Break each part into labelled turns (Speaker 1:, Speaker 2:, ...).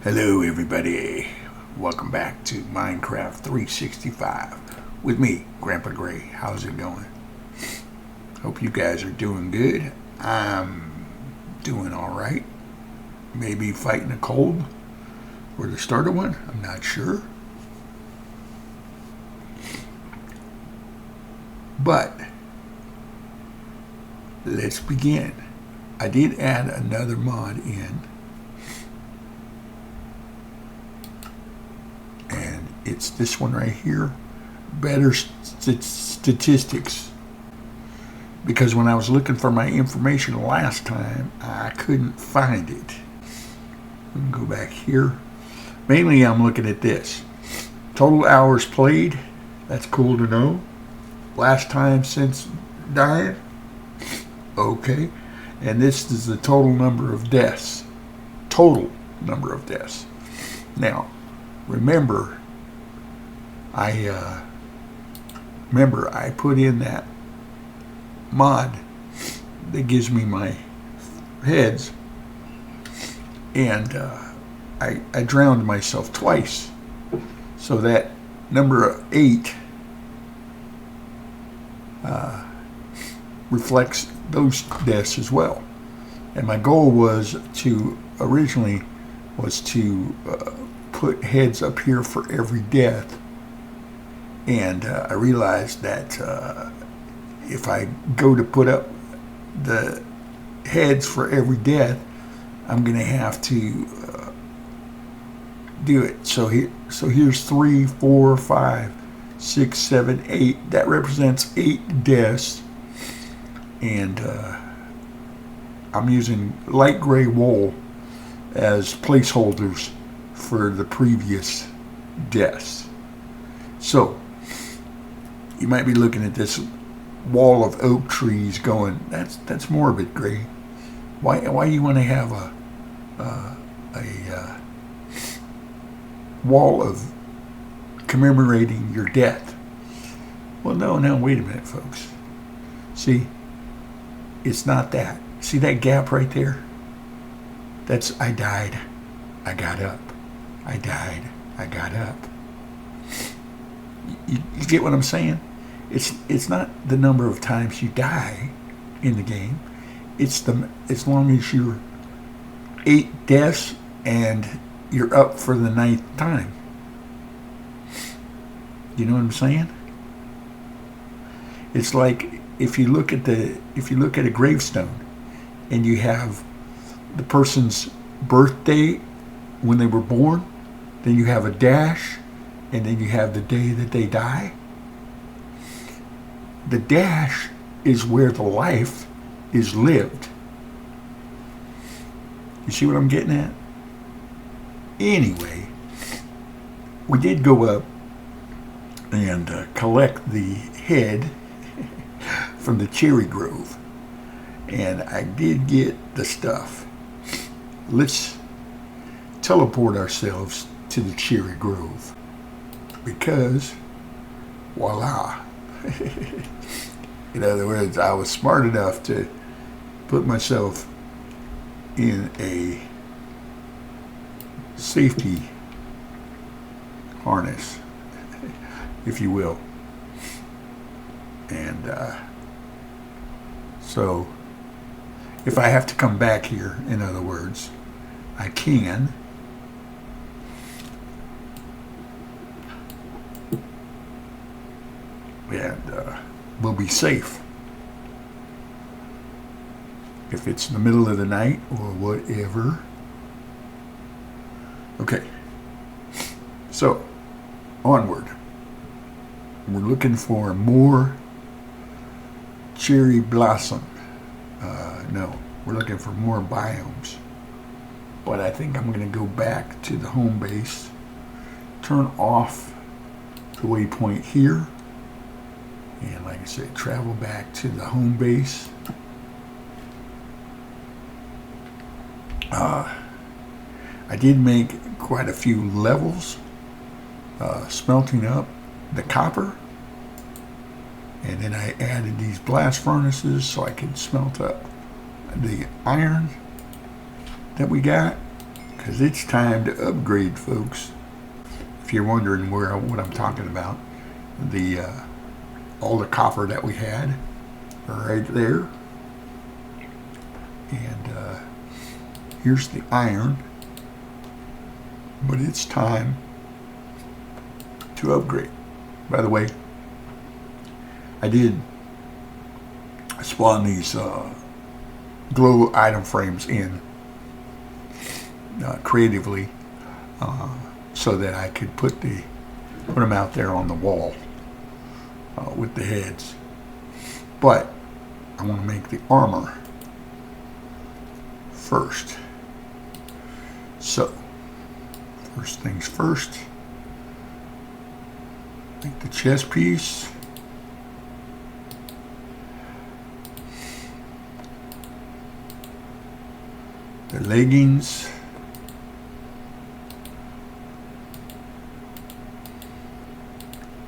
Speaker 1: Hello everybody, welcome back to Minecraft 365 with me, Grandpa Gray. How's it going? Hope you guys are doing good. I'm doing alright. Maybe fighting a cold or the start of one, I'm not sure. But let's begin. I did add another mod in. It's this one right here, better statistics, because when I was looking for my information last time I couldn't find it. We can go back here. Mainly I'm looking at this total hours played. That's cool to know. Last time since dying, okay. And this is the total number of deaths. Now remember I put in that mod that gives me my heads, and I drowned myself twice, so that number 8 reflects those deaths as well. And my goal was to originally put heads up here for every death. And I realized that if I go to put up the heads for every death, I'm going to have to do it. So here's 3, 4, 5, 6, 7, 8. That represents 8 deaths. And I'm using light gray wool as placeholders for the previous deaths. So you might be looking at this wall of oak trees going, that's morbid, Gray. Why you want to have a wall of commemorating your death? Well, no, wait a minute, folks. See, it's not that. See that gap right there? That's I died, I got up. I died, I got up. You get what I'm saying? It's not the number of times you die in the game. It's as long as you're 8 deaths and you're up for the 9th time. You know what I'm saying? It's like if you look at a gravestone and you have the person's birthday when they were born, then you have a dash, and then you have the day that they die. The dash is where the life is lived. You see what I'm getting at? Anyway, we did go up and collect the head from the cherry grove. And I did get the stuff. Let's teleport ourselves to the cherry grove. Because, voila. In other words, I was smart enough to put myself in a safety harness, if you will. And so, if I have to come back here, in other words, I can. And we'll be safe if it's in the middle of the night or whatever. Okay, so onward. We're looking for more cherry blossom. No, we're looking for more biomes. But I think I'm going to go back to the home base, turn off the waypoint here, and like I said, travel back to the home base. I did make quite a few levels, smelting up the copper, and then I added these blast furnaces so I could smelt up the iron that we got, because it's time to upgrade, folks. If you're wondering what I'm talking about, the all the copper that we had right there, and here's the iron. But it's time to upgrade. By the way, I did spawn these glow item frames in creatively, so that I could put them out there on the wall with the heads. But I want to make the armor first. So first things first, make the chest piece. The leggings.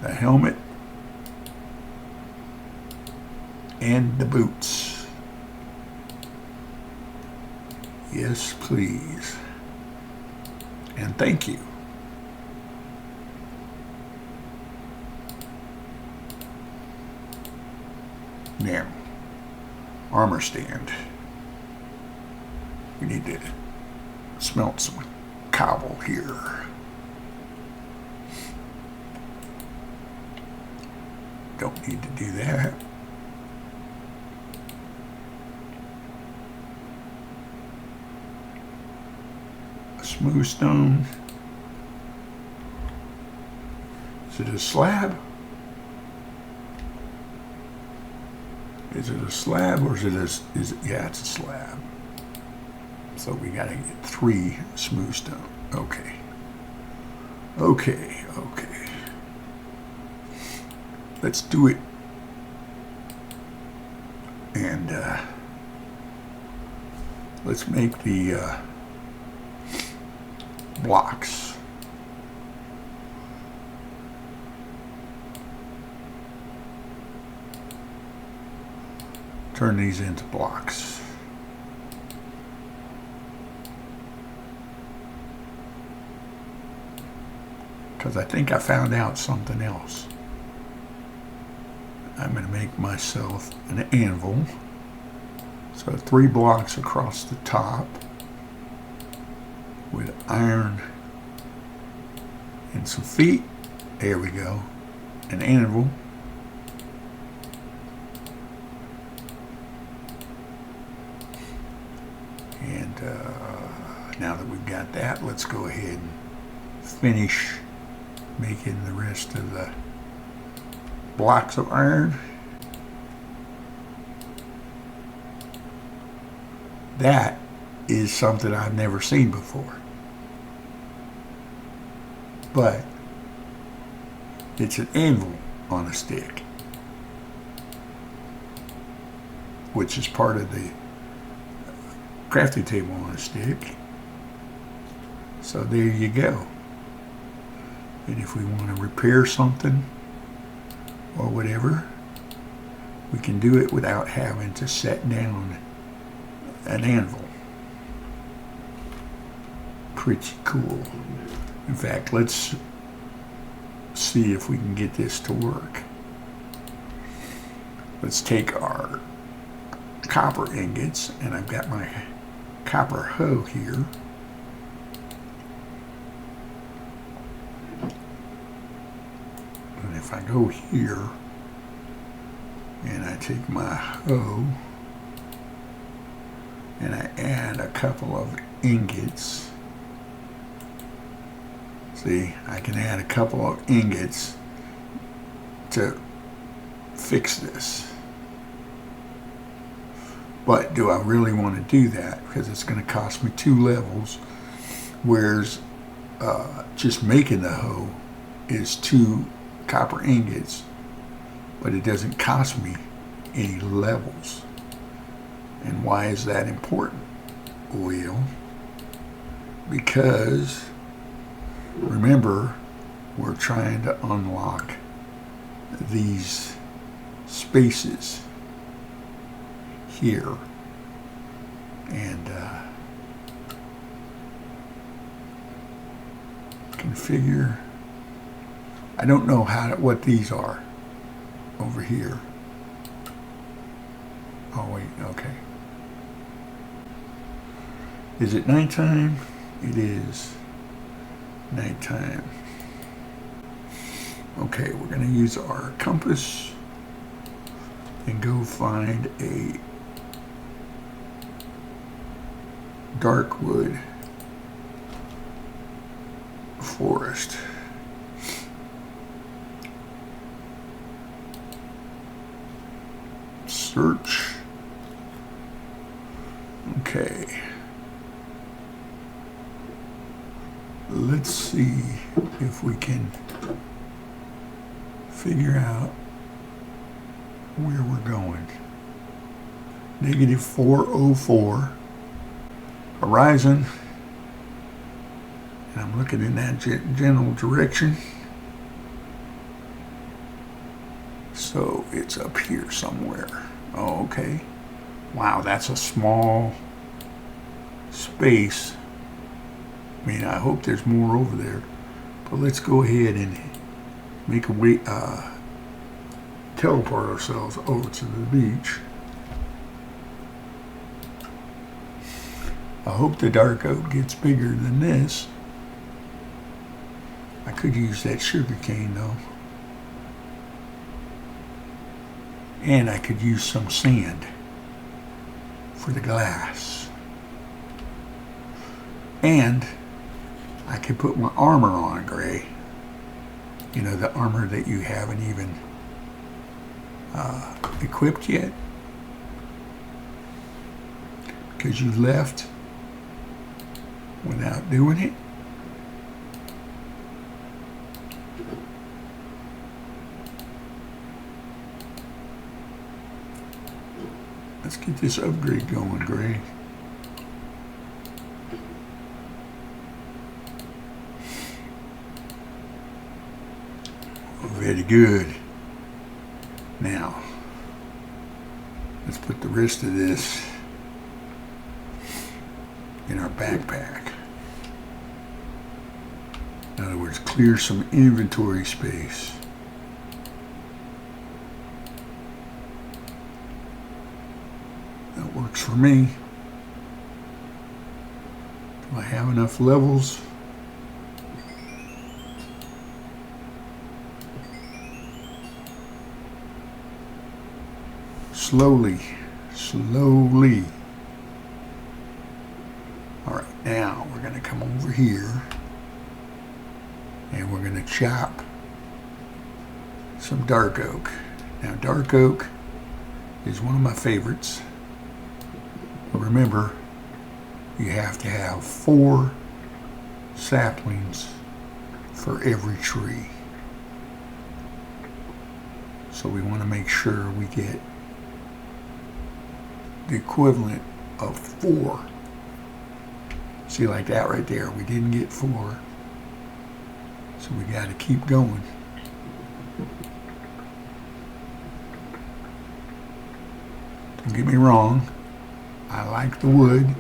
Speaker 1: The helmet. And the boots. Yes, please. And thank you. Now, armor stand. We need to smelt some cobble here. Don't need to do that. A smooth stone. Is it a slab? Is it a slab or yeah, it's a slab. So we gotta get 3 smooth stone. Okay. Okay. Let's do it. And let's make the blocks. Turn these into blocks. Because I think I found out something else. I'm going to make myself an anvil. So 3 blocks across the top with iron and some feet. There we go. An anvil. And now that we've got that, let's go ahead and finish making the rest of the blocks of iron. That is something I've never seen before. But it's an anvil on a stick, which is part of the crafting table on a stick. So there you go. And if we want to repair something or whatever, we can do it without having to set down an anvil. Pretty cool. In fact, let's see if we can get this to work. Let's take our copper ingots, and I've got my copper hoe here. And if I go here and I take my hoe and I add a couple of ingots, see, I can add a couple of ingots to fix this. But do I really want to do that? Because it's going to cost me 2 levels, whereas just making the hoe is 2 copper ingots, but it doesn't cost me any levels. And why is that important? Well, because remember, we're trying to unlock these spaces here, and configure. I don't know what these are over here. Oh wait, okay. Is it nighttime? It is nighttime. Okay, we're going to use our compass and go find a dark wood forest. Search. Okay. Let's see if we can figure out where we're going. -404 horizon, and I'm looking in that general direction. So it's up here somewhere. Oh, okay. Wow, that's a small space. I mean, I hope there's more over there. But let's go ahead and make a way, teleport ourselves over to the beach. I hope the dark oak gets bigger than this. I could use that sugar cane though. And I could use some sand for the glass. And I could put my armor on, Gray. You know, the armor that you haven't even equipped yet. Because you left without doing it. Let's get this upgrade going, Gray. Very good. Now, let's put the rest of this in our backpack. In other words, clear some inventory space. That works for me. Do I have enough levels? Slowly, slowly. All right, now we're going to come over here and we're going to chop some dark oak. Now, dark oak is one of my favorites. But remember, you have to have 4 saplings for every tree. So we want to make sure we get the equivalent of 4. See, like that right there, we didn't get 4, so we got to keep going. Don't get me wrong, I like the wood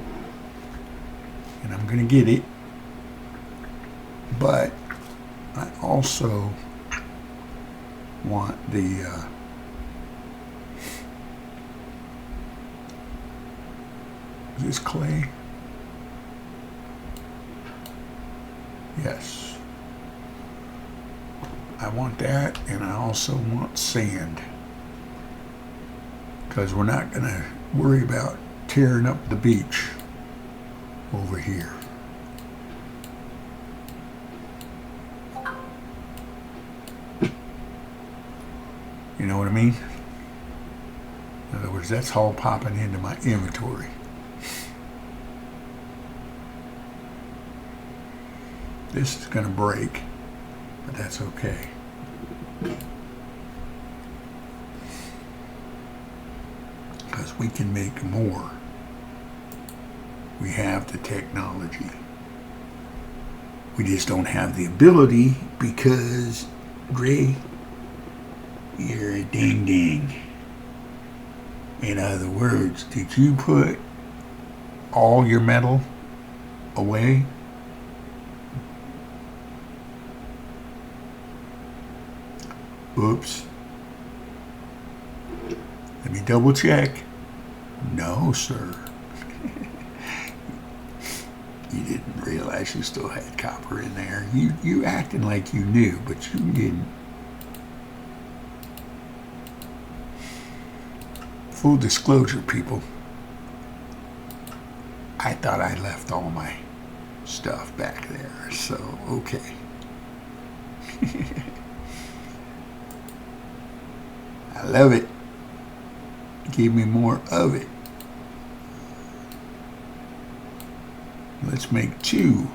Speaker 1: and I'm gonna get it, but I also want the is this clay? Yes. I want that, and I also want sand. Because we're not going to worry about tearing up the beach over here. You know what I mean? In other words, that's all popping into my inventory. This is going to break, but that's okay. Because we can make more. We have the technology. We just don't have the ability because, Gray, you're a ding-ding. In other words, did you put all your metal away? Oops. Let me double check. No, sir. You didn't realize you still had copper in there. You acting like you knew, but you didn't. Full disclosure, people. I thought I left all my stuff back there, so okay. I love it. Give me more of it. Let's make 2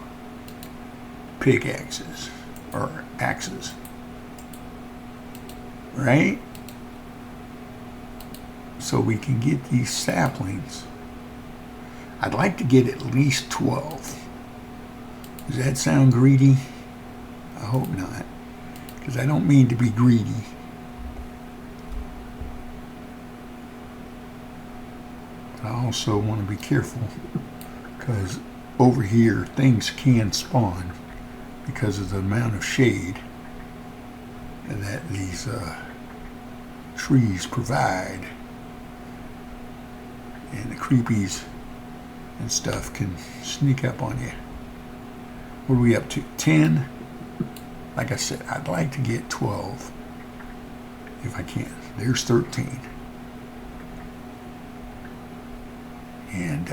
Speaker 1: pickaxes, or axes, right? So we can get these saplings. I'd like to get at least 12. Does that sound greedy? I hope not, because I don't mean to be greedy. But I also want to be careful, because over here things can spawn because of the amount of shade that these trees provide, and the creepies and stuff can sneak up on you. What are we up to? 10? Like I said, I'd like to get 12 if I can. There's 13. And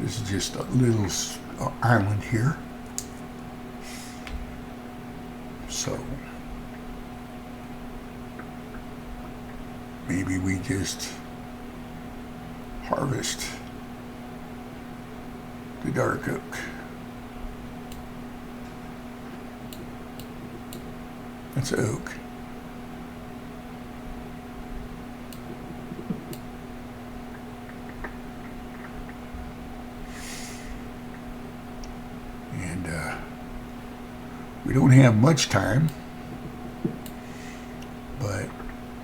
Speaker 1: this is just a little island here. So maybe we just harvest the dark oak. That's oak. And we don't have much time, but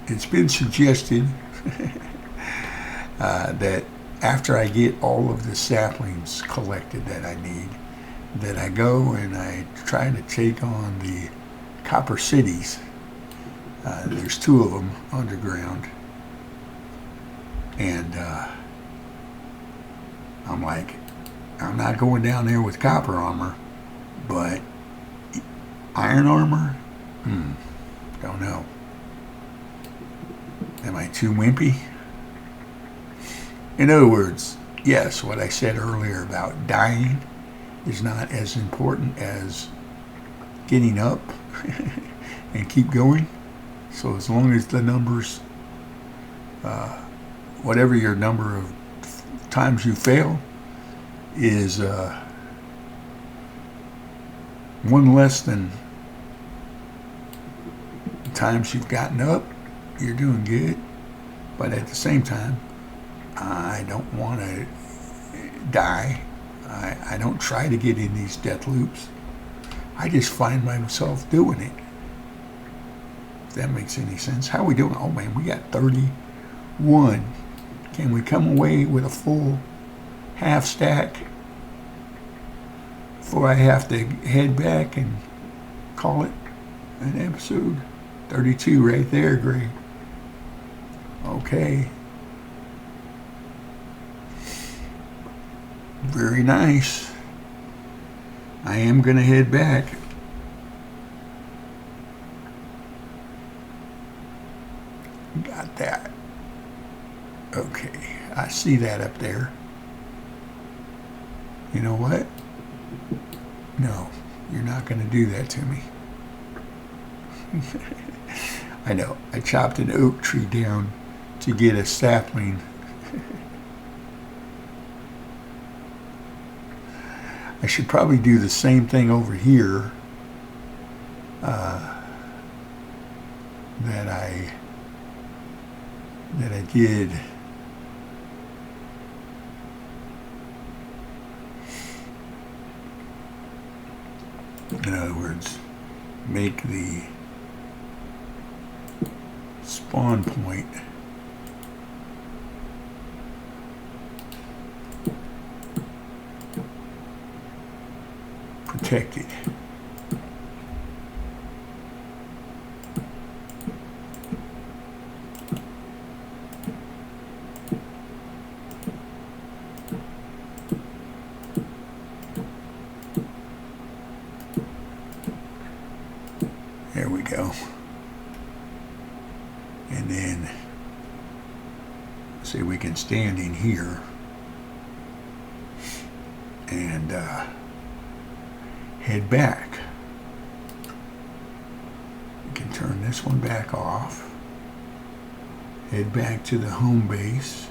Speaker 1: it's been suggested that after I get all of the saplings collected that I need, that I go and I try to take on the Copper Cities. There's 2 of them underground, and I'm like, I'm not going down there with copper armor, but iron armor? Don't know. Am I too wimpy? In other words, yes, what I said earlier about dying is not as important as getting up and keep going. So as long as the numbers, whatever your number of times you fail is one less than the times you've gotten up, you're doing good. But at the same time, I don't want to die. I don't try to get in these death loops. I just find myself doing it. If that makes any sense. How are we doing? Oh man, we got 31. Can we come away with a full half stack before I have to head back and call it an episode? 32 right there, Greg. Okay. Very nice. I am going to head back. Got that. Okay, I see that up there. You know what? No, you're not going to do that to me. I know, I chopped an oak tree down to get a sapling. I should probably do the same thing over here that I did. In other words, make the spawn point protected. There we go. And then, see, we can stand in here and head back. We can turn this one back off. Head back to the home base.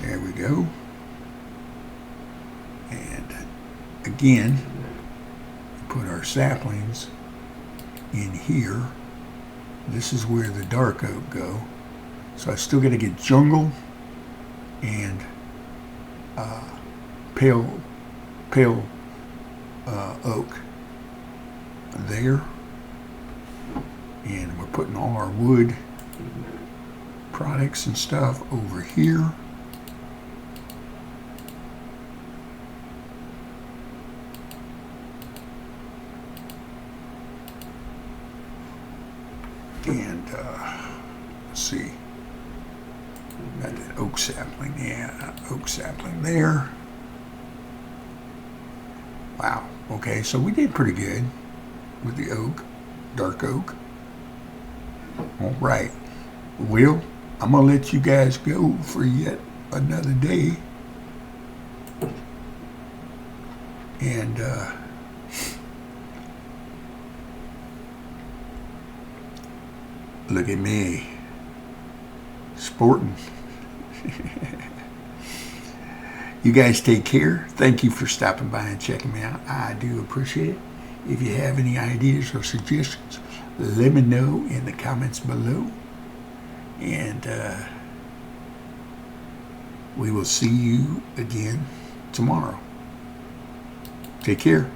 Speaker 1: There we go. And again, put our saplings in here. This is where the dark oak go. So I still got to get jungle and pale oak there. And we're putting all our wood products and stuff over here. And let's see, got that oak sapling, yeah, oak sapling there. Wow, okay, so we did pretty good with the oak, dark oak. All right, well, I'm gonna let you guys go for yet another day. And look at me, sporting. You guys take care. Thank you for stopping by and checking me out. I do appreciate it. If you have any ideas or suggestions, let me know in the comments below. And we will see you again tomorrow. Take care.